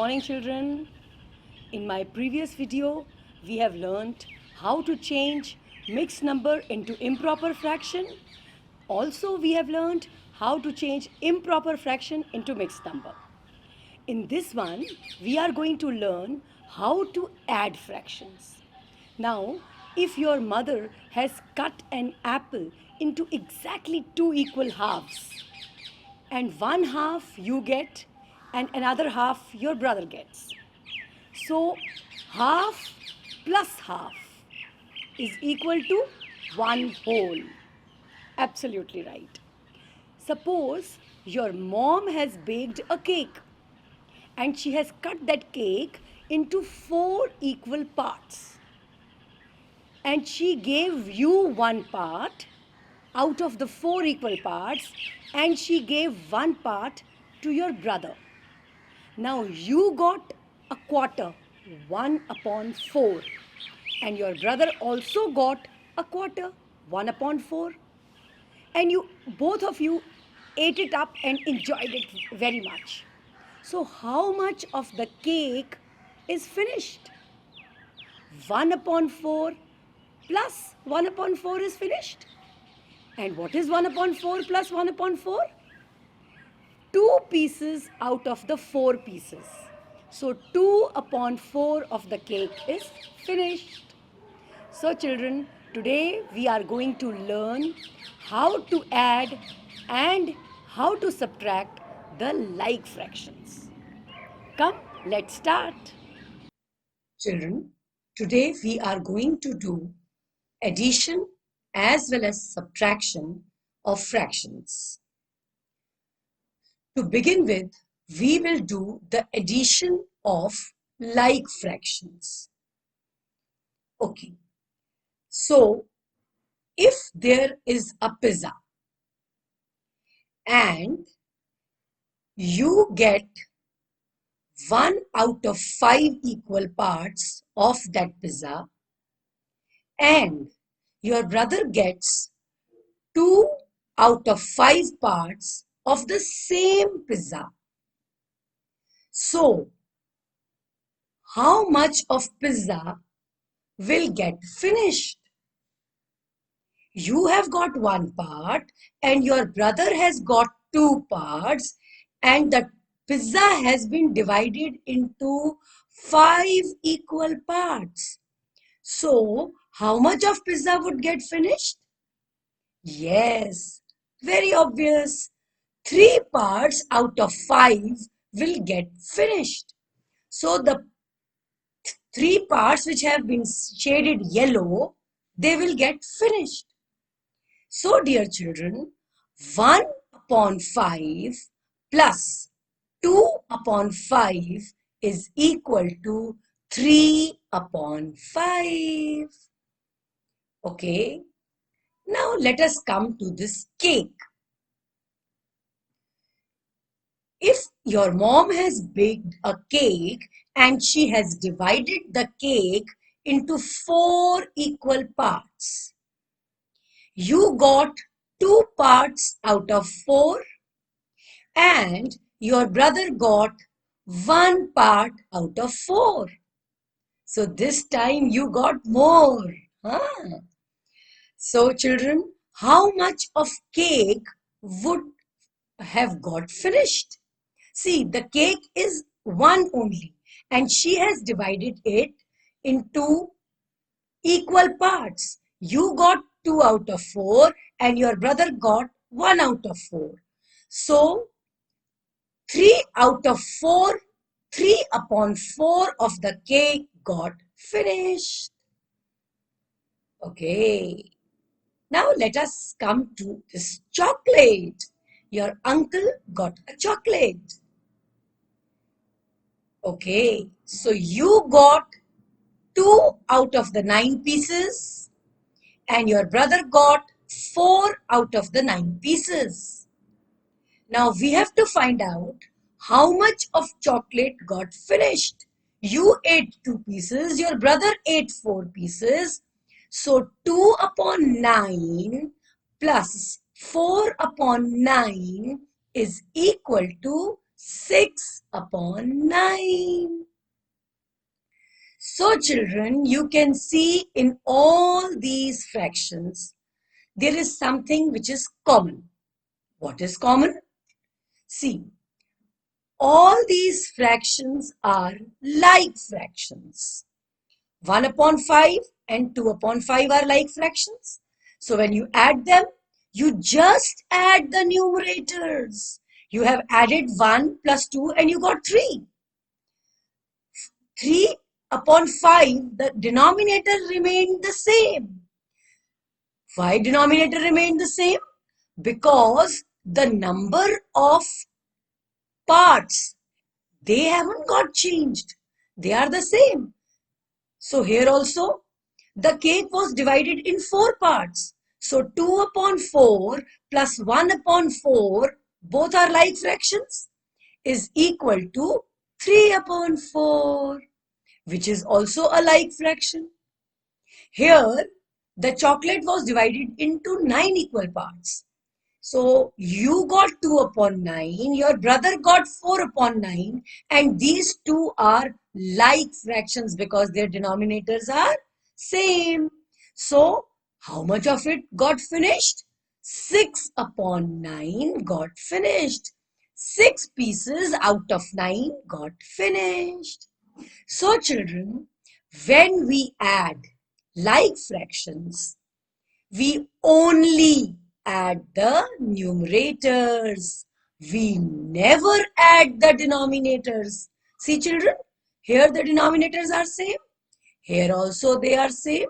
morning, children. In my previous video, we have learnt how to change mixed number into improper fraction. Also, we have learnt how to change improper fraction into mixed number. In this one, we are going to learn how to add fractions. Now, if your mother has cut an apple into exactly two equal halves, and one half you get and another half your brother gets. So half plus half is equal to one whole. Absolutely right. Suppose your mom has baked a cake and she has cut that cake into four equal parts. And she gave you one part out of the four equal parts, and she gave one part to your brother. Now you got a quarter, 1 upon 4, and your brother also got a quarter, 1 upon 4, and you both of you ate it up and enjoyed it very much. So how much of the cake is finished? 1 upon 4 plus 1 upon 4 is finished. And what is 1 upon 4 plus 1 upon 4? 2 pieces out of the 4 pieces. So 2 upon 4 of the cake is finished. So children, today we are going to learn how to add and how to subtract the like fractions. Come, let's start. Children, today we are going to do addition as well as subtraction of fractions. To begin with, we will do the addition of like fractions. Okay, so if there is a pizza and you get 1 out of 5 equal parts of that pizza and your brother gets 2 out of 5 parts of the same pizza. So, how much of pizza will get finished? You have got one part and your brother has got 2 parts, and the pizza has been divided into 5 equal parts. So, how much of pizza would get finished? Yes, very obvious. 3 parts out of 5 will get finished. So, the 3 parts which have been shaded yellow, they will get finished. So, dear children, 1 upon 5 plus 2 upon 5 is equal to 3 upon 5. Okay, now let us come to this cake. If your mom has baked a cake and she has divided the cake into 4 equal parts, you got 2 parts out of 4 and your brother got 1 part out of 4. So this time you got more. Huh? So children, how much of cake would have got finished? See, the cake is 1 only and she has divided it into equal parts. You got 2 out of 4 and your brother got 1 out of 4. So 3 out of 4, 3 upon 4 of the cake got finished. Okay. Now let us come to this chocolate. Your uncle got a chocolate. Okay. So you got 2 out of the 9 pieces and your brother got 4 out of the 9 pieces. Now we have to find out how much of chocolate got finished. You ate 2 pieces, your brother ate 4 pieces. So 2 upon 9 plus 4 upon 9 is equal to 6 upon 9. So children, you can see in all these fractions, there is something which is common. What is common? See, all these fractions are like fractions. 1 upon 5 and 2 upon 5 are like fractions. So when you add them, you just add the numerators. You have added 1 plus 2 and you got 3. 3 upon 5, the denominator remained the same. Why denominator remained the same? Because the number of parts, they haven't got changed. They are the same. So here also, the cake was divided in 4 parts. So 2 upon 4 plus 1 upon 4, both are like fractions, is equal to 3 upon 4, which is also a like fraction. Here, the chocolate was divided into 9 equal parts. So you got 2 upon 9, your brother got 4 upon 9, and these two are like fractions because their denominators are same. So how much of it got finished? 6 upon 9 got finished. 6 pieces out of 9 got finished. So children, when we add like fractions, we only add the numerators. We never add the denominators. See children, here the denominators are same. Here also they are same.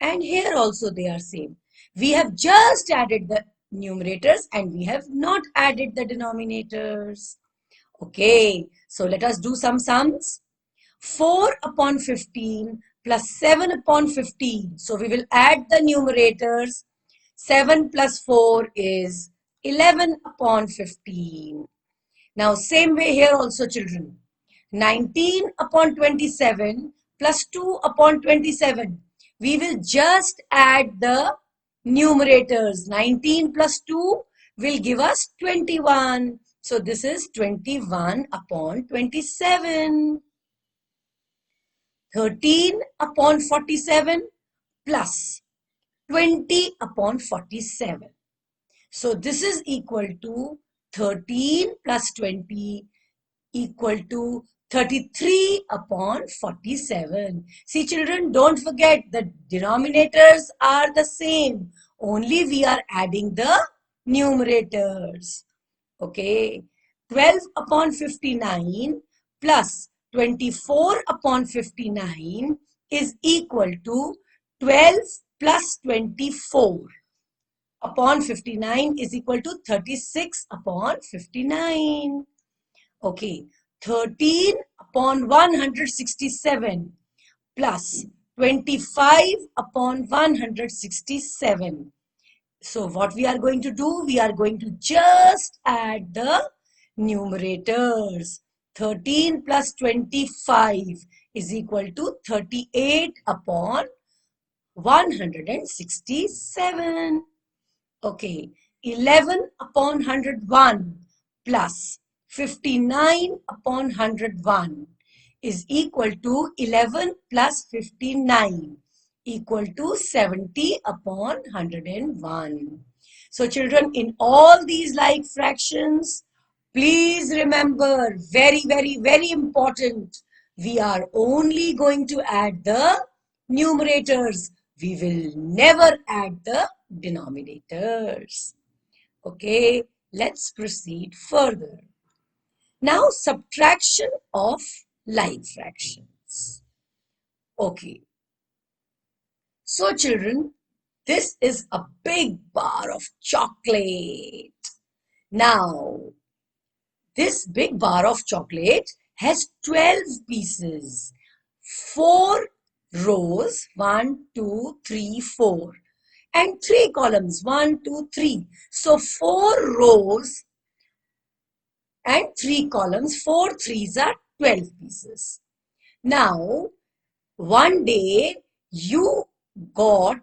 And here also they are same. We have just added the numerators and we have not added the denominators. Okay, so let us do some sums. 4 upon 15 plus 7 upon 15. So we will add the numerators. 7 plus 4 is 11 upon 15. Now same way here also children. 19 upon 27 plus 2 upon 27. We will just add the numerators. 19 plus 2 will give us 21. So this is 21 upon 27. 13 upon 47 plus 20 upon 47. So this is equal to 13 plus 20 equal to 33 upon 47. See children, don't forget the denominators are the same. Only we are adding the numerators. Okay, 12 upon 59 plus 24 upon 59 is equal to 12 plus 24 upon 59 is equal to 36 upon 59. Okay, 13 upon 167 plus 25 upon 167. So what we are going to do, we are going to just add the numerators. 13 plus 25 is equal to 38 upon 167. Okay, 11 upon 101 plus 59 upon 101 is equal to 11 plus 59 equal to 70 upon 101. So children, in all these like fractions, please remember, very, very, very important, we are only going to add the numerators. We will never add the denominators. Okay, let's proceed further. Now, subtraction of like fractions. Okay, so children, this is a big bar of chocolate. Now, this big bar of chocolate has 12 pieces, 4 rows, 1, 2, 3, 4, and 3 columns, 1, 2, 3. So 4 rows and 3 columns, 4 threes are 12 pieces. Now, one day you got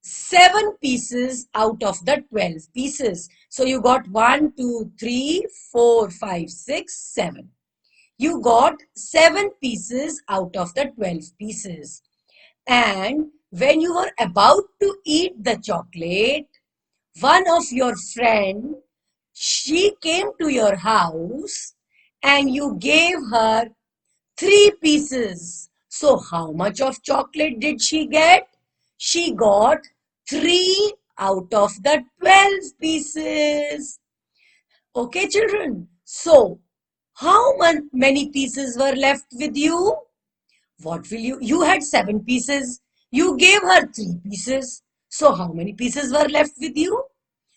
7 pieces out of the 12 pieces. So you got 1, 2, 3, 4, 5, 6, 7. You got 7 pieces out of the 12 pieces. And when you were about to eat the chocolate, one of your friend, she came to your house and you gave her 3 pieces. So how much of chocolate did she get? She got 3 out of the 12 pieces. Okay, children. So how many pieces were left with you? What will you had 7 pieces. You gave her 3 pieces. So how many pieces were left with you?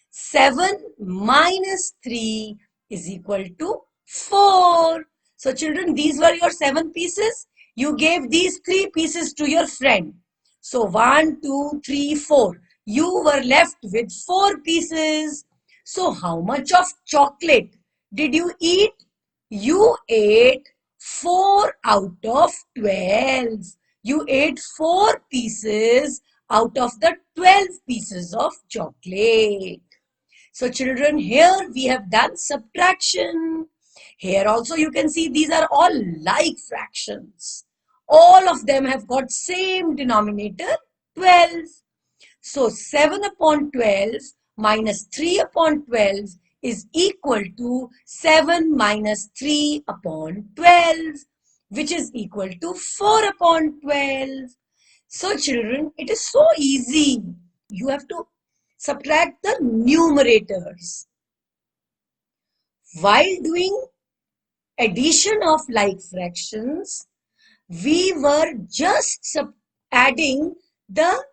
7 minus 3 is equal to 4. So children, these were your 7 pieces. You gave these 3 pieces to your friend. So 1, 2, 3, 4. You were left with 4 pieces. So how much of chocolate did you eat? You ate 4 out of 12. You ate 4 pieces out of the 12 pieces of chocolate. So children, here we have done subtraction. Here also you can see these are all like fractions. All of them have got same denominator 12. So 7 upon 12 minus 3 upon 12 is equal to 7 minus 3 upon 12, which is equal to 4 upon 12. So children, it is so easy. You have to subtract the numerators. While doing addition of like fractions, we were just adding the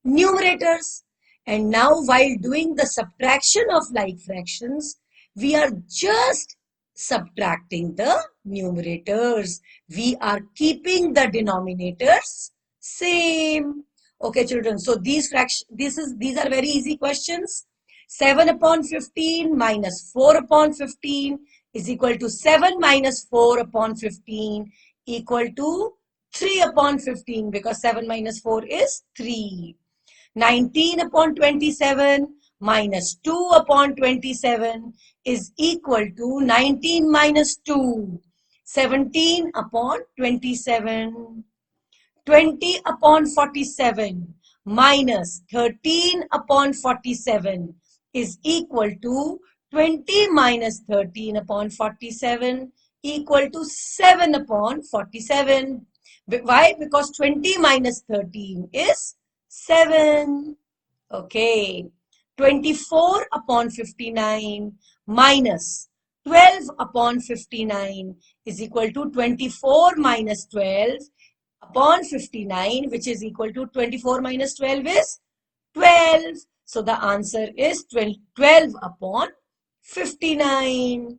numerators. And now while doing the subtraction of like fractions, we are just subtracting the numerators. We are keeping the denominators same. Okay, children. So these are very easy questions. 7 upon 15 minus 4 upon 15 is equal to 7 minus 4 upon 15 equal to 3 upon 15 because 7 minus 4 is 3. 19 upon 27 minus 2 upon 27 is equal to 19 minus 2. 17 upon 27. 20 upon 47 minus 13 upon 47 is equal to 20 minus 13 upon 47 equal to 7 upon 47. Why? Because 20 minus 13 is 7. Okay. 24 upon 59 minus 12 upon 59 is equal to 24 minus 12 upon 59, which is equal to 24 minus 12 is 12. So the answer is 12 upon 59.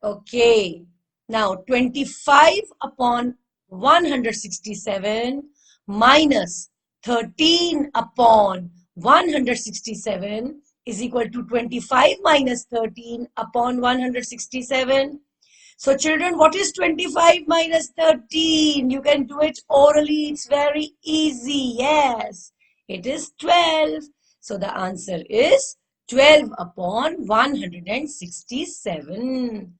Okay. Now 25 upon 167 minus 13 upon 167 is equal to 25 minus 13 upon 167. So children, what is 25 minus 13? You can do it orally. It's very easy. Yes, it is 12. So the answer is 12 upon 167.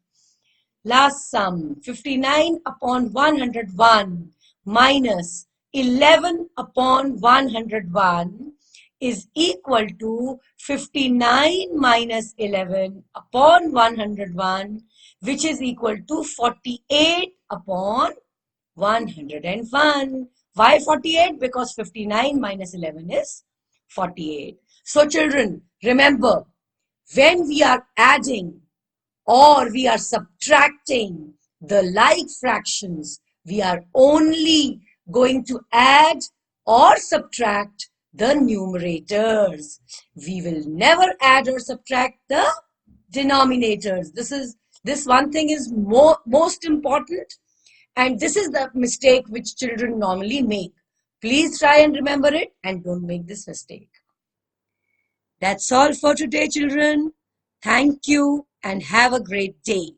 Last sum, 59 upon 101 minus 11 upon 101 is equal to 59 minus 11 upon 101, which is equal to 48 upon 101. Why 48? Because 59 minus 11 is 48. So children, remember, when we are adding or we are subtracting the like fractions, we are only going to add or subtract the numerators. We will never add or subtract the denominators. This one thing is most important, and this is the mistake which children normally make. Please try and remember it and don't make this mistake. That's all for today, children. Thank you and have a great day.